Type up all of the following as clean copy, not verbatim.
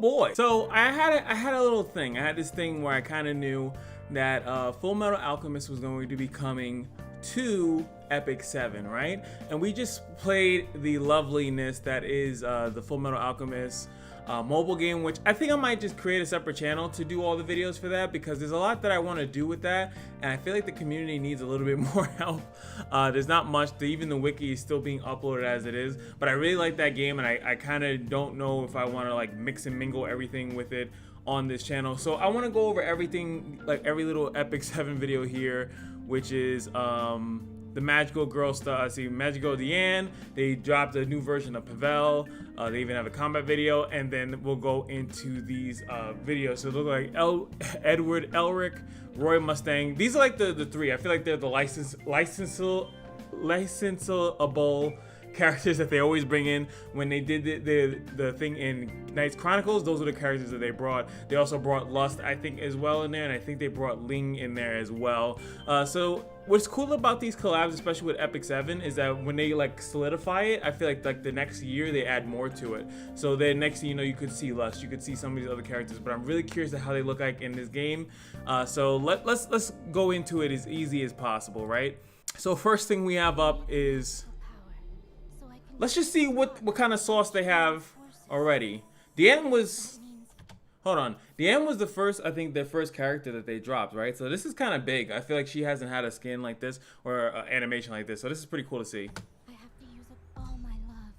boy. So I had a little thing. I had this thing where I kind of knew that Full Metal Alchemist was going to be coming to Epic 7, right? And we just played the loveliness that is the Full Metal Alchemist mobile game, which I think I might just create a separate channel to do all the videos for that, because there's a lot that I want to do with that, and I feel like the community needs a little bit more help. There's not much. Even the wiki is still being uploaded as it is, but I really like that game, and I kind of don't know if I want to like mix and mingle everything with it on this channel. So I want to go over everything, like every little Epic 7 video here, which is the Magical Girl stuff. See, Magical Diane, they dropped a new version of Pavel. They even have a combat video, and then we'll go into these videos. So look like Edward Elric, Roy Mustang. These are like the three. I feel like they're the licensable characters that they always bring in. When they did the thing in Knights Chronicles, those are the characters that they brought. They also brought Lust, I think, as well in there, and I think they brought Ling in there as well. So what's cool about these collabs, especially with Epic 7, is that when they like solidify it, I feel like the next year they add more to it. So then next thing you know, you could see Lust, you could see some of these other characters, but I'm really curious to how they look like in this game. So let's go into it as easy as possible, right? So first thing we have up is, let's just see what kind of sauce they have already. Diane was, hold on. Diane was the first, I think, their first character that they dropped, right? So this is kind of big. I feel like she hasn't had a skin like this or animation like this. So this is pretty cool to see. I have to use up all my love.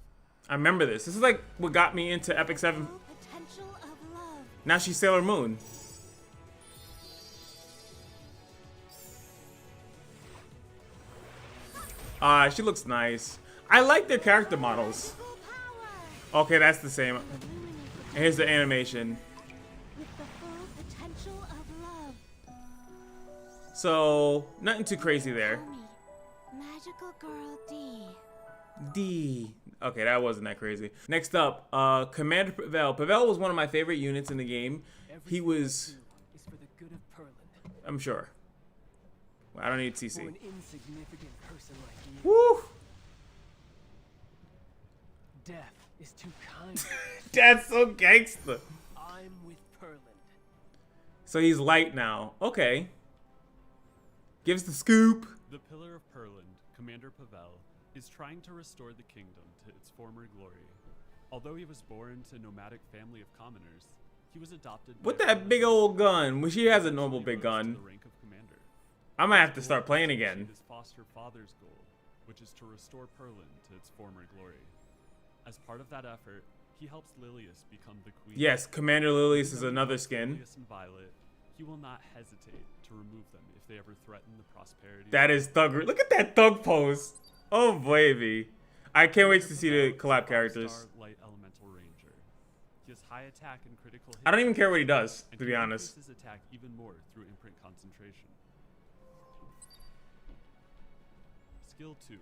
I remember this. This is like what got me into Epic 7. Potential of love. Now she's Sailor Moon. She looks nice. I like their character models. Okay, that's the same. And here's the animation. With the full potential of love. So, nothing too crazy there. Magical Girl D. D. Okay, that wasn't that crazy. Next up, Commander Pavel. Pavel was one of my favorite units in the game. He was... is for the good of Perlin. I'm sure. Well, I don't need For CC. an insignificant person like you, Woo! death is too kind. That's so gangster. I'm with Perlin. So he's light now. Okay. Gives the scoop. The Pillar of Perland, Commander Pavel, is trying to restore the kingdom to its former glory. Although he was born to a nomadic family of commoners, he was adopted With by that big old gun. Well, she has a normal big to gun. the rank of commander. I might have to start playing again. His foster father's goal, which is to restore Perland to its former glory. As part of that effort, he helps Lilius become the queen. Yes, Commander Lilius is another skin. Lilius and Violet, he will not hesitate to remove them if they ever threaten the prosperity. That is thug. Look at that thug pose. Oh, baby. I can't wait to see the collab characters. Light Elemental Ranger. He has high attack and critical hit. I don't even care what he does, and to be can honest. increase his attack even more through imprint concentration. Skill 2.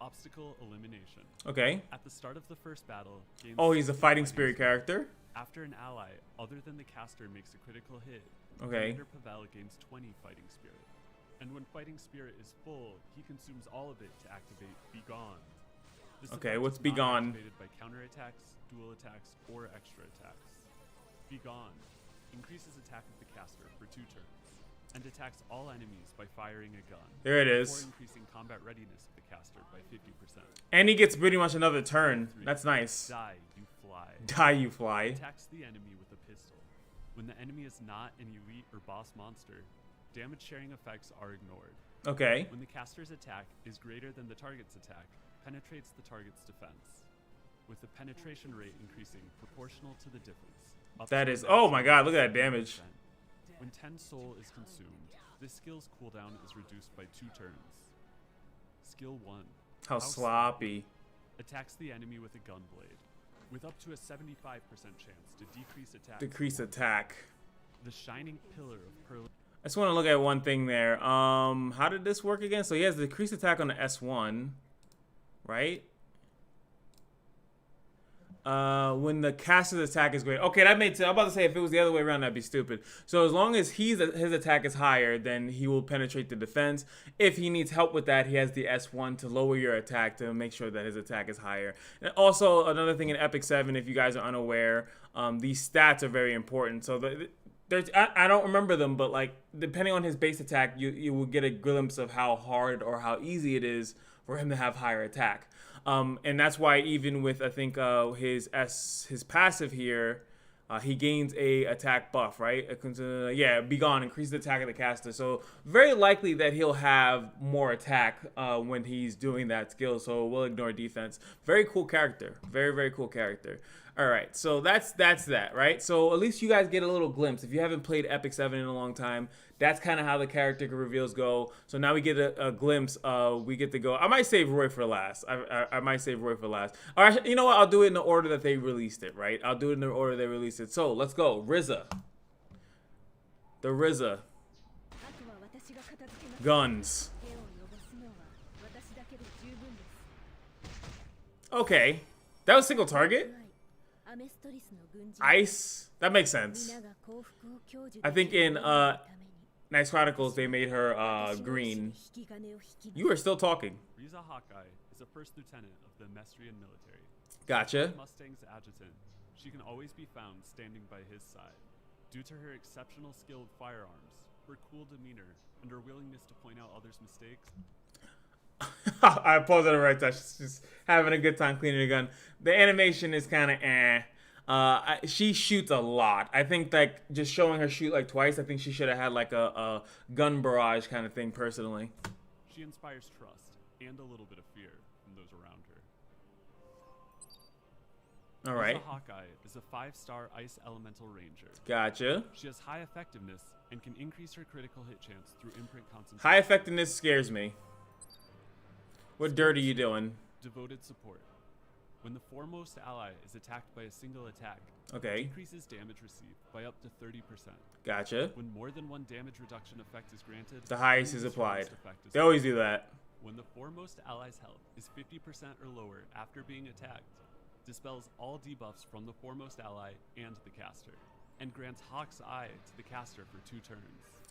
Obstacle Elimination. Okay. At the start of the first battle, gain Oh, he's a 60 fighting spirit character. After an ally other than the caster makes a critical hit, Okay. Commander Pavel gains 20 fighting spirit. And when fighting spirit is full, he consumes all of it to activate Be Gone. This Okay, effect what's is Be not Gone? activated by counterattacks, dual attacks, or extra attacks. Be Gone increases attack of the caster for 2 turns, and attacks all enemies by firing a gun. There it Or is. increasing combat readiness of the caster by 50%. And he gets pretty much another turn. That's nice. Die, you fly. Die, you fly. Attacks the enemy with a pistol. When the enemy is not an elite or boss monster, damage sharing effects are ignored. Okay. When the caster's attack is greater than the target's attack, penetrates the target's defense, with the penetration rate increasing proportional to the difference. That is, oh my god, look at that damage. When 10 soul is consumed, this skill's cooldown is reduced by 2 turns. Skill 1. How sloppy. Attacks the enemy with a gun blade, with up to a 75% chance to decrease attack. Decrease attack. The Shining Pillar of Pearl. I just want to look at one thing there. How did this work again? So he has decreased attack on the S1, right? When the caster's attack is great. Okay, that made sense. I'm about to say if it was the other way around, that'd be stupid. So as long as his attack is higher, then he will penetrate the defense. If he needs help with that, he has the S1 to lower your attack to make sure that his attack is higher. And also, another thing in Epic 7, if you guys are unaware, these stats are very important. So I don't remember them, but like depending on his base attack, you will get a glimpse of how hard or how easy it is for him to have higher attack. And that's why even with I think his passive here, he gains a attack buff, right? Yeah, Be Gone, increase the attack of the caster. So very likely that he'll have more attack when he's doing that skill. So we'll ignore defense. Very cool character. Very, very cool character. All right, so that's that, right? So at least you guys get a little glimpse. If you haven't played Epic 7 in a long time, that's kind of how the character reveals go. So now we get a glimpse. We get to go. I might save Roy for last. I might save Roy for last. All right, you know what? I'll do it in the order that they released it, right? I'll do it in the order they released it. So let's go. RZA. The RZA. Guns. Okay. That was single target? Ice? That makes sense. I think in Knights Chronicles they made her green. You are still talking. Riza Hawkeye is a first lieutenant of the Mestrian military. Gotcha. Mustang's adjutant. She can always be found standing by his side. Due to her exceptional skill with firearms, her cool demeanor, and her willingness to point out others' mistakes. I paused at the right touch. Just having a good time cleaning the gun. The animation is kind of eh. She shoots a lot. I think like just showing her shoot like twice, I think she should have had like a gun barrage kind of thing personally. She inspires trust and a little bit of fear from those around her. All right. Riza Hawkeye is a 5-star ice elemental ranger. Gotcha. She has high effectiveness and can increase her critical hit chance through imprint concentration. High effectiveness scares me. What dirt are you doing? Devoted support. When the foremost ally is attacked by a single attack, Okay. it increases damage received by up to 30%. Gotcha. When more than one damage reduction effect is granted, The highest only is the applied. strongest effect is They always do that. When the foremost ally's health is 50% or lower after being attacked, dispels all debuffs from the foremost ally and the caster, and grants Hawk's Eye to the caster for 2 turns.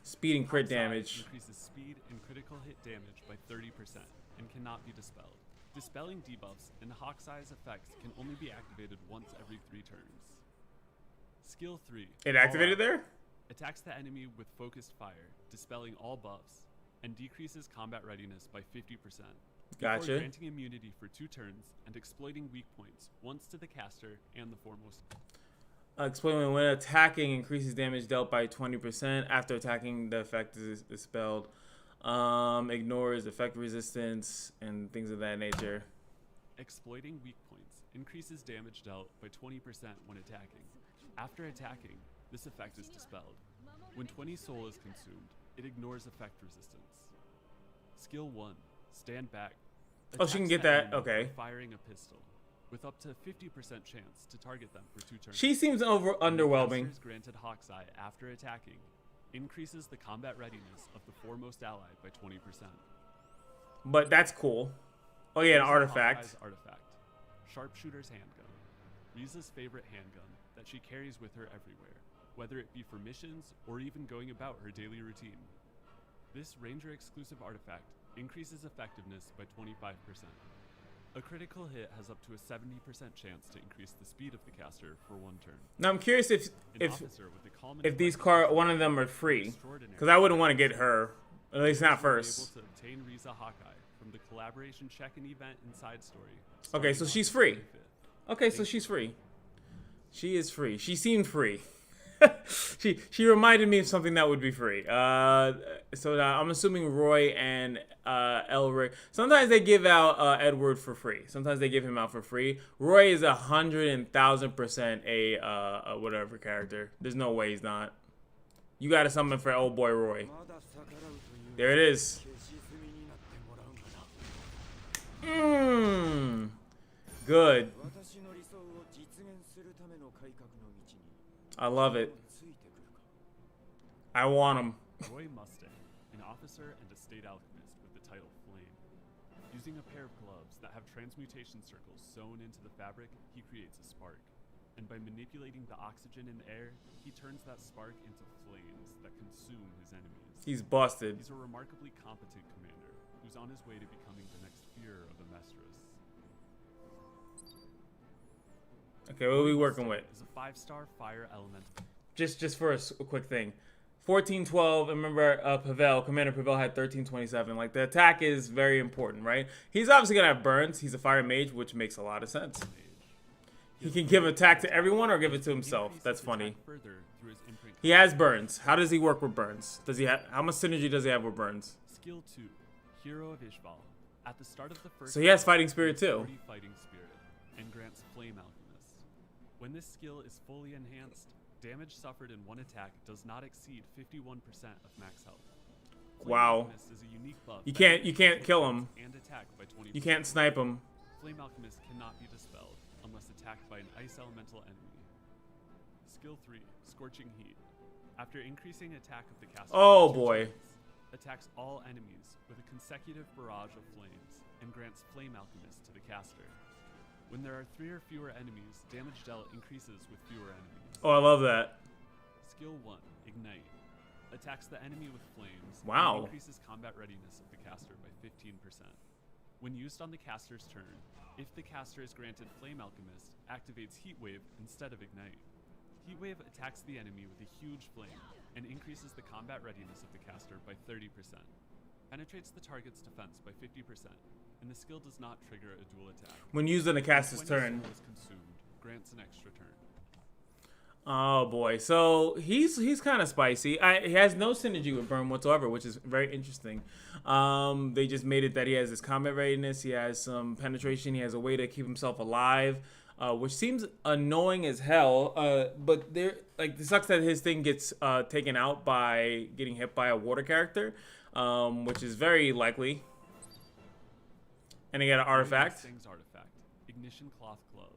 Speed and crit Hawk's Eye damage. increases speed and critical hit damage by 30% and cannot be dispelled. Dispelling debuffs and Hawk's Eye's effects can only be activated once every 3 turns. Skill 3. It activated All Out. there? Attacks the enemy with focused fire, dispelling all buffs, and decreases combat readiness by 50%. Gotcha. Before granting immunity for 2 turns and exploiting weak points once to the caster and the foremost. Explaining when attacking increases damage dealt by 20%. After attacking, the effect is dispelled. Ignores effect resistance and things of that nature. Exploiting weak points increases damage dealt by 20% when attacking. After attacking, this effect is dispelled. When 20 soul is consumed, it ignores effect resistance. Skill 1. Stand back. Oh, she can Attacks get the that. enemy Okay. by firing a pistol, with up to 50% chance to target them for 2 turns. She seems underwhelming. Casters granted Hawk's Eye after attacking increases the combat readiness of the foremost ally by 20%. But that's cool. Oh yeah, an Riza artifact. Hawkeye's artifact. Sharpshooter's handgun. Riza's favorite handgun that she carries with her everywhere, whether it be for missions or even going about her daily routine. This Ranger exclusive artifact increases effectiveness by 25%. A critical hit has up to a 70% chance to increase the speed of the caster for 1 turn. Now I'm curious An officer with the calm and if these collected one of them are free, extraordinary. because I wouldn't want to get her. At least not You're first. able to obtain Riza Hawkeye from the collaboration check-in event and side story. Okay, so starting she's August free. 25th. Okay, so she's free. She is free. She seemed free. she reminded me of something that would be free. So I'm assuming Roy and Elric. Sometimes they give out Edward for free. Sometimes they give him out for free. Roy is 100,000% a whatever character. There's no way he's not. You got to summon for old boy Roy. There it is. Good. I love it. I want him. Roy Mustang, an officer and a state alchemist with the title Flame. Using a pair of gloves that have transmutation circles sewn into the fabric, he creates a spark. And by manipulating the oxygen in the air, he turns that spark into flames that consume his enemies. He's busted. He's a remarkably competent commander who's on his way to becoming the next Führer of Amestris. Okay, what are we working with? Is a 5-star fire elemental. Just for a quick thing. 1412, remember Pavel, Commander Pavel had 1327. Like, the attack is very important, right? He's obviously going to have burns. He's a fire mage, which makes a lot of sense. He can give attack to everyone or give it to himself. That's funny. He has burns. How does he work with burns? Does he have, how much synergy does he have with burns? Skill 2, Hero of Ishval. At the start of the first So he has fighting spirit too. Fighting spirit and grants Flame Alchemist. When this skill is fully enhanced, damage suffered in one attack does not exceed 51% of max health. Flame Wow. Alchemist is a unique buff You that can't kill him. and attack by 20%. You can't snipe him. Flame Alchemist cannot be dispelled unless attacked by an ice elemental enemy. Skill 3, Scorching Heat. After increasing attack of the caster, Oh, by 2 boy. times, attacks all enemies with a consecutive barrage of flames and grants Flame Alchemist to the caster. When there are 3 or fewer enemies, damage dealt increases with fewer enemies. Oh, I love that. Skill 1, Ignite. Attacks the enemy with flames. Wow. And increases combat readiness of the caster by 15%. When used on the caster's turn, if the caster is granted Flame Alchemist, activates Heat Wave instead of Ignite. Heat Wave attacks the enemy with a huge flame and increases the combat readiness of the caster by 30%. Penetrates the target's defense by 50%, and the skill does not trigger a dual attack. When used on the caster's When turn. the soul is consumed, grants an extra turn. Oh boy, so he's kind of spicy. He has no synergy with burn whatsoever, which is very interesting. They just made it that he has this combat readiness, he has some penetration, he has a way to keep himself alive, which seems annoying as hell. But it sucks that his thing gets taken out by getting hit by a water character, which is very likely. And he got an artifact. Things artifact. Ignition Cloth Gloves.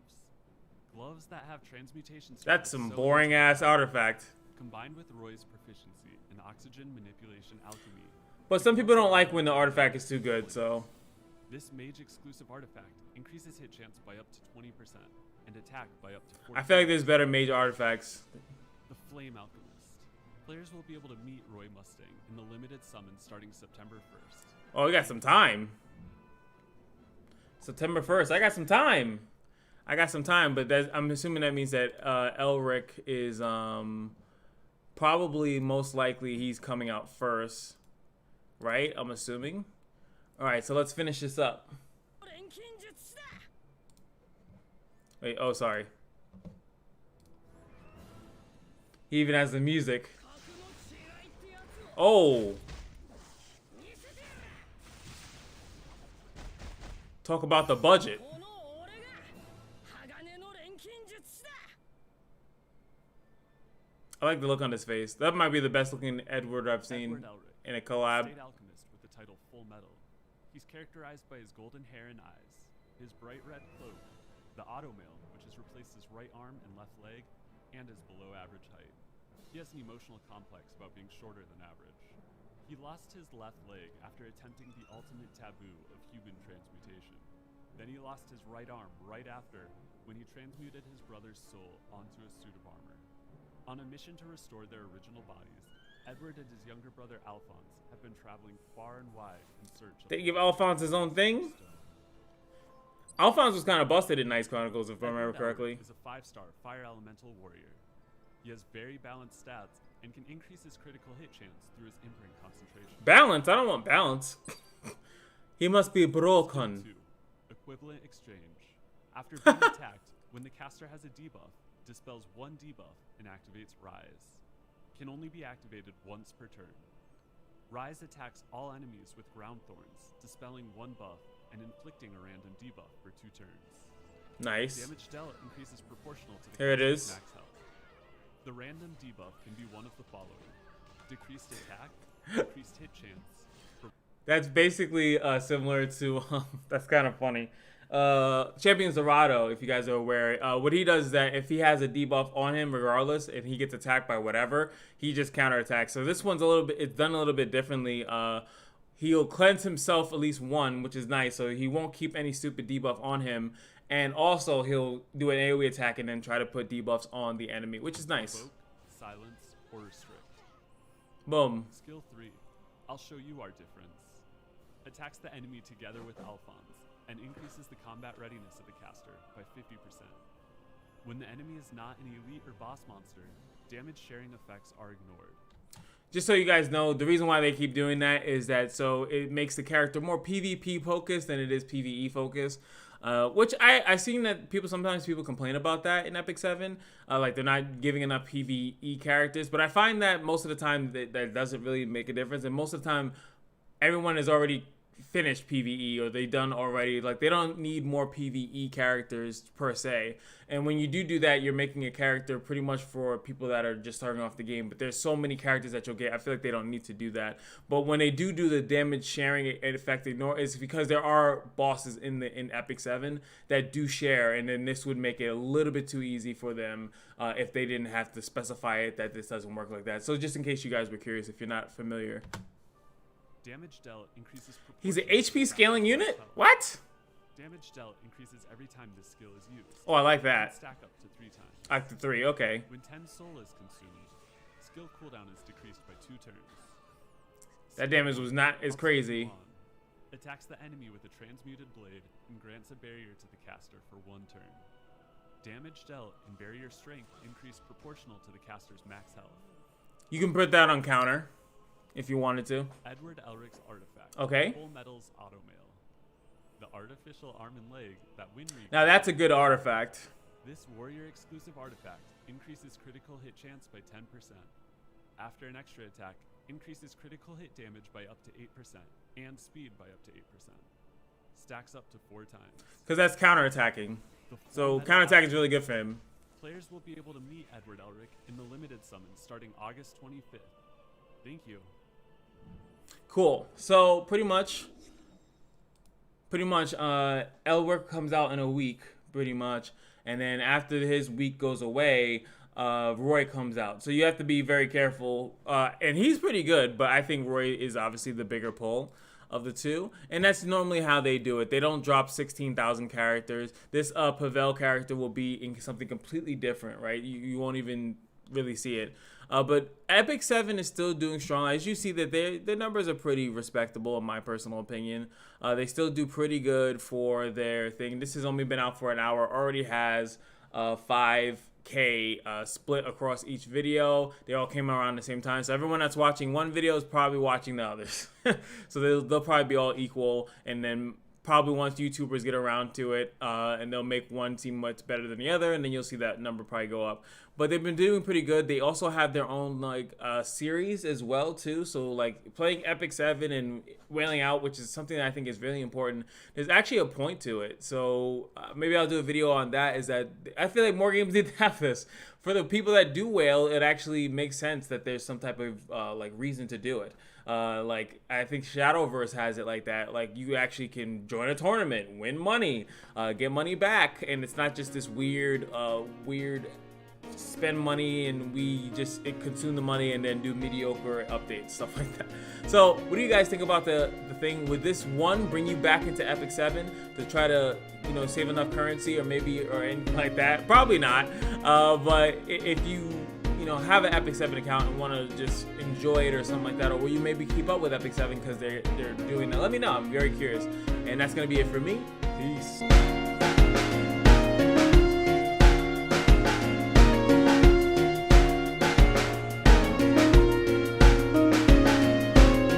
Gloves that have transmutation. That's circles some so boring ass artifact. combined with Roy's proficiency in oxygen manipulation alchemy. But some people don't like when the artifact is too good, so. This mage exclusive artifact increases hit chance by up to 20% and attack by up to 40%. I feel like there's better mage artifacts. The Flame Alchemist. Players will be able to meet Roy Mustang in the limited summon starting September 1st. Oh, we got some time. September 1st. I got some time. But I'm assuming that means that Elric is probably most likely he's coming out first. Right? I'm assuming. Alright, so let's finish this up. Wait, oh, sorry. He even has the music. Oh! Talk about the budget. I like the look on his face. That might be the best looking Edward I've seen Edward Elric, in a collab. State Alchemist with the title Full Metal. He's characterized by his golden hair and eyes, his bright red cloak, the automail, which has replaced his right arm and left leg, and his below average height. He has an emotional complex about being shorter than average. He lost his left leg after attempting the ultimate taboo of human transmutation. Then he lost his right arm right after, when he transmuted his brother's soul onto a suit of armor. On a mission to restore their original bodies, Edward and his younger brother Alphonse have been traveling far and wide in search of... They give Alphonse his own thing? Alphonse was kind of busted in Knights Chronicles, if I remember correctly. Is a 5-star fire elemental warrior. He has very balanced stats and can increase his critical hit chance through his imprint concentration. Balance? I don't want balance. He must be broken. 2. Equivalent exchange. After being attacked, when the caster has a debuff, dispels one debuff and activates Rise. Can only be activated once per turn. Rise attacks all enemies with ground thorns, dispelling one buff and inflicting a random debuff for 2 turns. Nice. Damage dealt increases proportional to the Here it caster's is. max health. The random debuff can be one of the following: decreased attack, decreased hit chance. That's basically similar to, that's kind of funny. Champion Zerato, if you guys are aware, what he does is that if he has a debuff on him, regardless, if he gets attacked by whatever, he just counterattacks. So this one's it's done a little bit differently. he'll cleanse himself at least one, which is nice. So he won't keep any stupid debuff on him. And also he'll do an AoE attack and then try to put debuffs on the enemy, which is nice. Evoke, silence, or restrict. Boom. Skill 3. I'll show you our difference. Attacks the enemy together with Alphonse and increases the combat readiness of the caster by 50%. When the enemy is not an elite or boss monster, damage sharing effects are ignored. Just so you guys know, the reason why they keep doing that is that so it makes the character more PvP focused than it is PvE focused. Which I've seen that sometimes people complain about that in Epic 7, like they're not giving enough PvE characters. But I find that most of the time that doesn't really make a difference, and most of the time everyone is already finished PvE or they done already. Like they don't need more PvE characters per se. And when you do that, you're making a character pretty much for people that are just starting off the game. But there's so many characters that you'll get. I feel like they don't need to do that. But when they do the damage sharing effect, it's because there are bosses in Epic 7 that do share, and then this would make it a little bit too easy for them if they didn't have to specify it that this doesn't work like that. So just in case you guys were curious, if you're not familiar. Damage dealt increases. He's an HP scaling unit? What? Damage dealt increases every time this skill is used. Oh, I like that. Stack up to 3 times. Up to 3, okay. When 10 soul is consumed, skill cooldown is decreased by 2 turns. That damage is crazy. Attacks the enemy with a transmuted blade and grants a barrier to the caster for 1 turn. Damage dealt and barrier strength increase proportional to the caster's max health. You can put that on counter if you wanted to. Edward Elric's artifact. Okay. Full metals automail. The artificial arm and leg that Winry. Now that's a good artifact. This warrior exclusive artifact increases critical hit chance by 10%. After an extra attack, increases critical hit damage by up to 8% and speed by up to 8%. Stacks up to 4 times. Because that's counterattacking. So counterattack is really good for him. Players will be able to meet Edward Elric in the limited summon starting August 25th. Thank you. Cool. So pretty much Elric comes out in a week, pretty much, and then after his week goes away, Roy comes out. So you have to be very careful. And he's pretty good, but I think Roy is obviously the bigger pull of the two, and that's normally how they do it. They don't drop 16,000 characters. This Pavel character will be in something completely different, right? You won't even really see it. But Epic 7 is still doing strong. As you see that their numbers are pretty respectable in my personal opinion. They still do pretty good for their thing. This has only been out for an hour. Already has 5K split across each video. They all came around the same time. So everyone that's watching one video is probably watching the others. So they'll probably be all equal. And then probably once YouTubers get around to it, and they'll make one seem much better than the other, and then you'll see that number probably go up. But they've been doing pretty good. They also have their own series as well too. So like playing Epic 7 and wailing out, which is something that I think is really important. There's actually a point to it. So maybe I'll do a video on that. Is that I feel like more games need to have this. For the people that do wail, it actually makes sense that there's some type of reason to do it. Like I think Shadowverse has it like that. Like you actually can join a tournament, win money, get money back, and it's not just this weird spend money and we just consume the money and then do mediocre updates, stuff like that. So what do you guys think about the thing? Would this one bring you back into Epic 7 to try to save enough currency or anything like that? Probably not. But if you have an Epic 7 account and want to just enjoy it or something like that, or will you maybe keep up with Epic 7 because they're doing that? Let me know. I'm very curious. And that's going to be it for me. Peace.